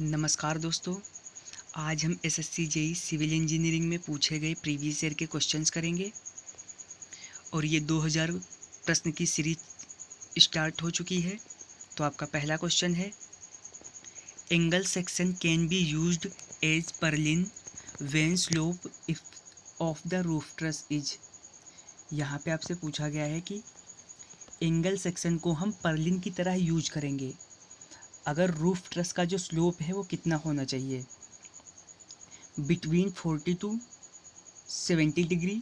नमस्कार दोस्तों। आज हम एसएससी जेईई सिविल इंजीनियरिंग में पूछे गए प्रीवियस ईयर के क्वेश्चंस करेंगे और ये 2000 प्रश्न की सीरीज स्टार्ट हो चुकी है। तो आपका पहला क्वेश्चन है, angle section can be used as purlin when slope if of the roof truss is. यहाँ पे आपसे पूछा गया है कि एंगल सेक्शन को हम पर्लिन की तरह यूज करेंगे अगर रूफ ट्रस का जो स्लोप है वो कितना होना चाहिए, between 40 to 70 degree,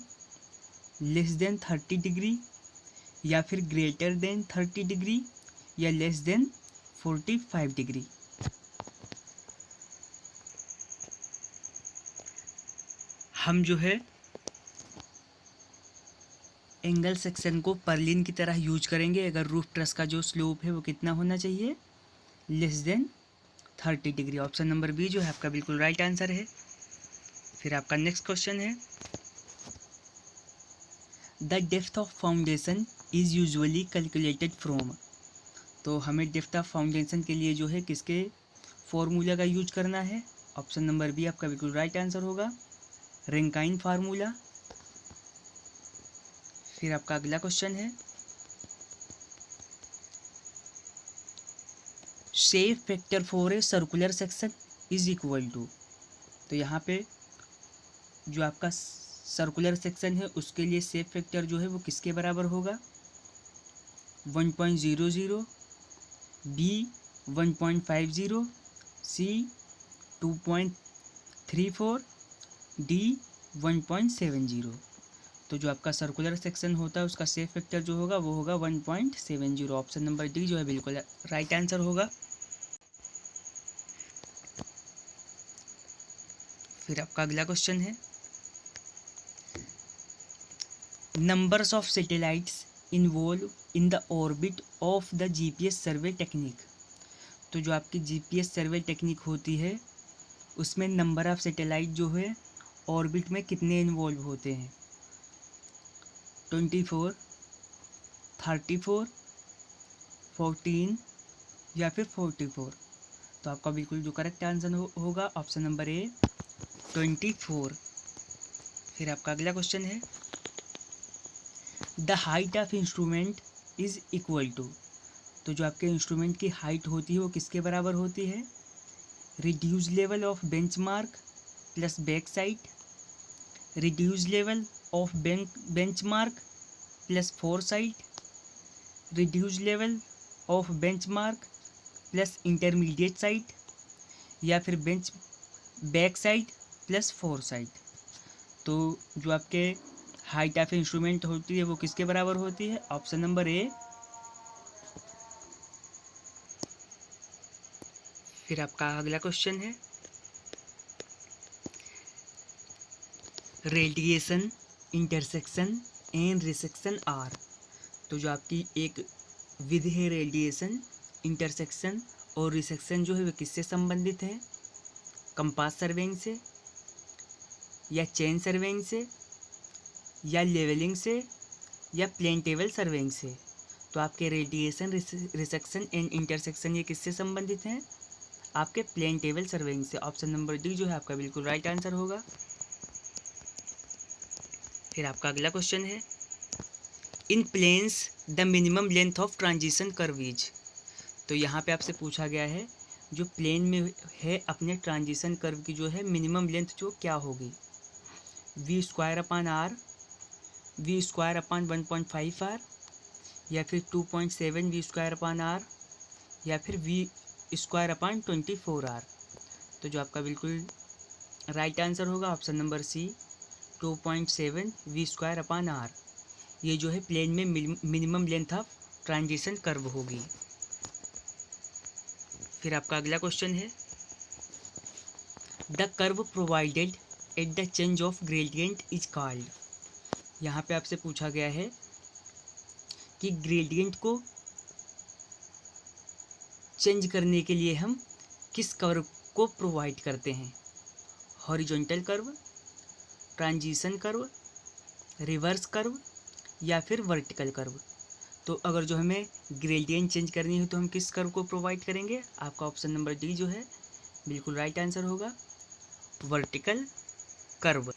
less than 30 degree, या फिर ग्रेटर देन 30 डिग्री, या लेस देन 45 डिग्री। हम जो है एंगल सेक्शन को पर्लिन की तरह यूज करेंगे अगर रूफ ट्रस का जो स्लोप है वो कितना होना चाहिए, less than 30 degree. Option number B जो है आपका बिल्कुल राइट आंसर है। फिर आपका नेक्स्ट क्वेश्चन है, the depth of foundation is usually calculated from. तो हमें डेप्थ ऑफ फाउंडेशन के लिए जो है किसके फॉर्मूला का यूज करना है, ऑप्शन नंबर बी आपका बिल्कुल राइट आंसर होगा, रैंकाइन फार्मूला। फिर आपका अगला क्वेश्चन है, shape factor for a circular section is equal to. तो यहाँ पे जो आपका सर्कुलर सेक्शन है उसके लिए शेप फैक्टर जो है वो किसके बराबर होगा, 1.00, बी 1.50, सी 2.34, डी 1.70। तो जो आपका सर्कुलर सेक्शन होता है उसका शेप फैक्टर जो होगा वो होगा 1.70। ऑप्शन नंबर डी जो है बिल्कुल राइट आंसर होगा। फिर आपका अगला क्वेश्चन है, numbers of satellites involve in the orbit of the GPS survey technique. तो जो आपकी जीपीएस सर्वे टेक्निक होती है उसमें नंबर ऑफ सैटेलाइट जो है ऑर्बिट में कितने इन्वॉल्व होते हैं, 24, 34, 14 या फिर 44। तो आपका बिल्कुल जो करेक्ट आंसर होगा ऑप्शन नंबर ए 24। फिर आपका अगला क्वेश्चन है, the height of instrument is equal to. तो जो आपके इंस्ट्रूमेंट की हाइट होती है वो किसके बराबर होती है, reduce level of benchmark plus back side, reduce level of benchmark plus four side, reduce level of benchmark plus intermediate side, या फिर back side plus four side. तो जो आपके हाइट ऑफ इंस्ट्रूमेंट होती है वो किसके बराबर होती है, ऑप्शन नंबर ए। फिर आपका अगला क्वेश्चन है, radiation, intersection and resection are. तो जो आपकी एक विधि है रेडिएशन, इंटरसेक्शन और रिसेक्शन जो है वो किससे संबंधित है, कंपास सर्वेइंग से, या चेन सर्वेइंग से, या लेवलिंग से, या प्लेन टेबल सर्वेइंग से। तो आपके रेडिएशन, रिसेक्शन एंड इंटरसेक्शन ये किससे संबंधित हैं, आपके प्लेन टेबल सर्वेइंग से। ऑप्शन नंबर डी जो है आपका बिल्कुल राइट आंसर होगा। फिर आपका अगला क्वेश्चन है, in plains the minimum length of transition curve is. तो यहाँ पे आपसे पूछा गया है जो प्लेन में है अपने ट्रांजिशन कर्व की जो है मिनिमम लेंथ जो क्या होगी, V square upon R, V square upon 1.5 R, या फिर 2.7 वी स्क्वायर अपान आर, या फिर वी स्क्वायर अपान 24 आर। तो जो आपका बिल्कुल राइट आंसर होगा option number C 2.7 V square upon R. ये जो है प्लेन में minimum length of transition curve होगी। फिर आपका अगला क्वेश्चन है, the curve provided at the change of gradient is called. यहाँ पे आपसे पूछा गया है कि ग्रेडियंट को चेंज करने के लिए हम किस कर्व को प्रोवाइड करते हैं, horizontal curve, transition curve, reverse curve, या फिर वर्टिकल कर्व। तो अगर जो हमें ग्रेडियंट चेंज करनी है तो हम किस कर्व को प्रोवाइड करेंगे, आपका ऑप्शन नंबर डी जो है बिल्कुल राइट आंसर होगा वर्टिकल कर्व।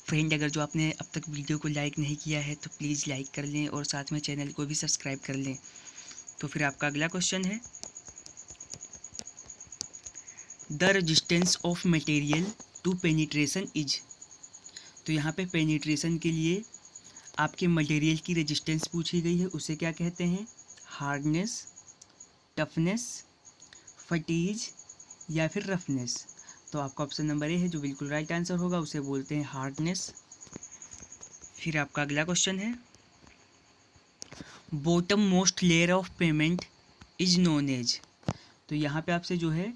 फ्रेंड, अगर जो आपने अब तक वीडियो को लाइक नहीं किया है तो प्लीज़ लाइक कर लें और साथ में चैनल को भी सब्सक्राइब कर लें। तो फिर आपका अगला क्वेश्चन है, the resistance of material to penetration is. तो यहाँ पे पेनिट्रेशन के लिए आपके मटेरियल की रेजिस्टेंस पूछी गई है, उसे क्या कहते हैं? हार्डनेस, टफनेस, फटीज या फिर रफनेस। तो आपका ऑप्शन नंबर ए है जो बिल्कुल राइट आंसर होगा, उसे बोलते हैं हार्डनेस। फिर आपका अगला क्वेश्चन है, bottom most layer of pavement is known as. तो यहाँ पे आपसे जो है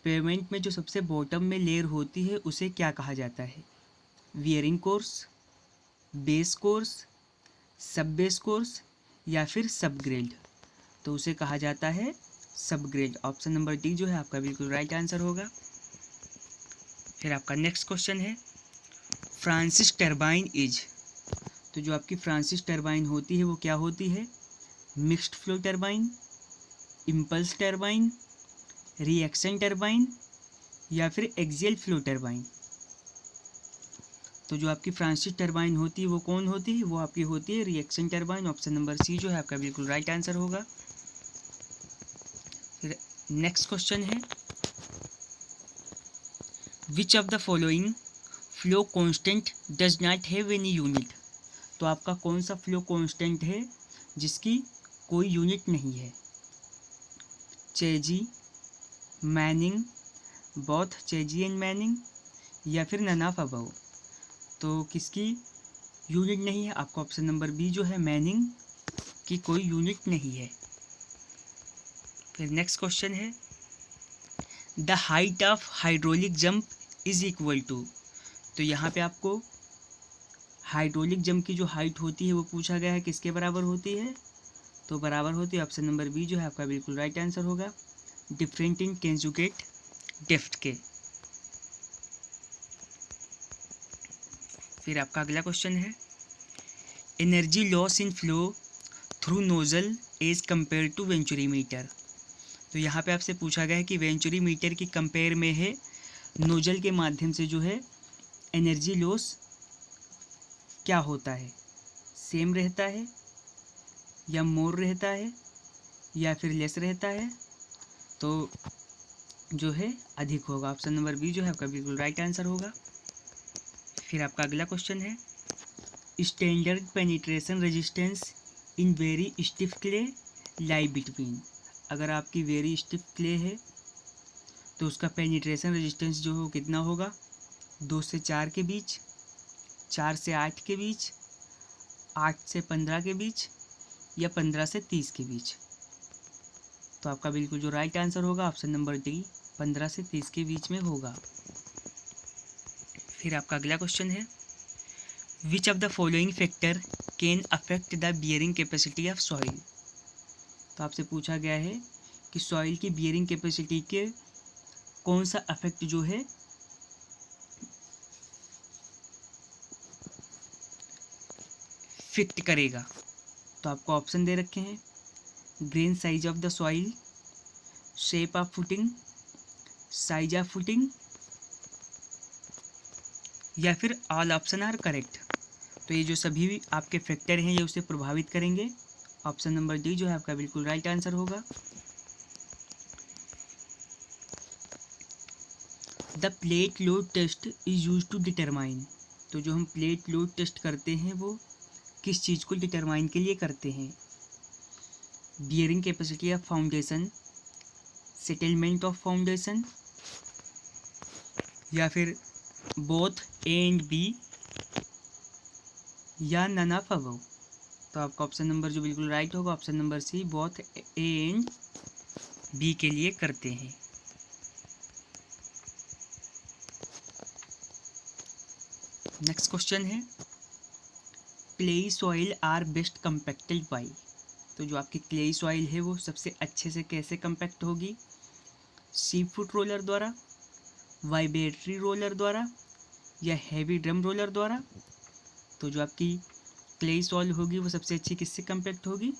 पेमेंट में जो सबसे बॉटम में लेयर होती है उसे क्या कहा जाता है? वियरिंग कोर्स, बेस कोर्स, सब बेस कोर्स या फिर सब ग्रेड। तो उसे कहा जाता है सब ग्रेड। ऑप्शन नंबर डी जो है आपका बिल्कुल राइट आंसर होगा। फिर आपका नेक्स्ट क्वेश्चन है, फ्रांसिस टर्बाइन इज। तो जो आपकी फ्रांसिस टर्बाइन होती है वो क्या होती है? Mixed flow turbine, impulse turbine, reaction turbine या फिर एक्सियल फ्लो टर्बाइन। तो जो आपकी फ्रांसिस टर्बाइन होती है वो कौन होती है? वो आपकी होती है reaction turbine. Option number C जो है आपका बिल्कुल राइट आंसर होगा। फिर नेक्स्ट क्वेश्चन है, which of the following flow constant does not have any unit. तो आपका कौन सा फ्लो कांस्टेंट है जिसकी कोई यूनिट नहीं है? Chezy, Manning, both Chezy and Manning या फिर नन ऑफ अबव। तो किसकी यूनिट नहीं है? आपका ऑप्शन नंबर बी जो है मैनिंग की कोई यूनिट नहीं है। फिर नेक्स्ट क्वेश्चन है, the height of hydraulic jump is equal to. तो यहाँ पे आपको हाइड्रोलिक जंप की जो हाइट होती है वो पूछा गया है, किसके बराबर होती है? तो बराबर होती है ऑप्शन नंबर बी जो है आपका बिल्कुल राइट आंसर होगा, डिफरेंट इन कंजुगेट डेप्थ के। फिर आपका अगला क्वेश्चन है, energy loss in flow through nozzle as compare to venturimeter. तो यहाँ पे आपसे पूछा गया है कि वेंचुरीमीटर की कंपेयर में है नोजल के माध्यम से जो है एनर्जी लॉस क्या होता है? सेम रहता है या मोर रहता है या फिर लेस रहता है? तो जो है अधिक होगा। ऑप्शन नंबर बी जो है आपका बिल्कुल राइट आंसर होगा। फिर आपका अगला क्वेश्चन है, standard penetration resistance in very stiff clay lie between. अगर आपकी वेरी स्टिफ क्ले है तो उसका पेनिट्रेशन रेजिस्टेंस जो है कितना होगा? 2 से 4 के बीच, 4 से 8 के बीच, 8 से 15 के बीच या 15 से 30 के बीच। तो आपका बिल्कुल जो राइट आंसर होगा ऑप्शन नंबर डी 15 से 30 के बीच में होगा। फिर आपका अगला क्वेश्चन है, which of the following factor can affect the bearing capacity of soil. तो आपसे पूछा गया है कि सॉइल की बियरिंग कैपेसिटी के कौन सा अफेक्ट जो है फिक्ट करेगा। तो आपको ऑप्शन दे रखे हैं, grain size of the soil, shape of footing, size of footing या फिर ऑल ऑप्शन आर करेक्ट। तो ये जो सभी भी आपके फैक्टर हैं ये उसे प्रभावित करेंगे। ऑप्शन नंबर डी जो है आपका बिल्कुल राइट आंसर होगा। The plate load test is use to determine. तो जो हम प्लेट लोड टेस्ट करते हैं वो किस चीज़ को डिटरमाइन के लिए करते हैं? Bearing capacity of foundation, settlement of foundation या फिर बोथ ए एंड बी या नन ऑफ अबव। तो आपका ऑप्शन नंबर जो बिल्कुल राइट होगा option number C, both A and B के लिए करते हैं। नेक्स्ट क्वेश्चन है, clay soil are best compacted by. तो जो आपकी क्लेई सॉइल है वो सबसे अच्छे से कैसे कंपैक्ट होगी? सी फुट रोलर द्वारा, वाइब्रेटरी रोलर द्वारा या हैवी ड्रम रोलर द्वारा। तो जो आपकी क्लेई सॉइल होगी वो सबसे अच्छी किससे कंपैक्ट होगी?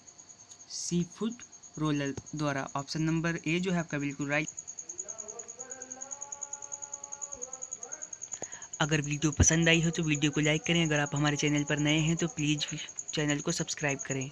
सी फुट रोलर द्वारा। ऑप्शन नंबर ए जो है आपका बिल्कुल राइट। अगर वीडियो पसंद आई हो तो वीडियो को लाइक करें। अगर आप हमारे चैनल पर नए हैं तो प्लीज़ चैनल को सब्सक्राइब करें।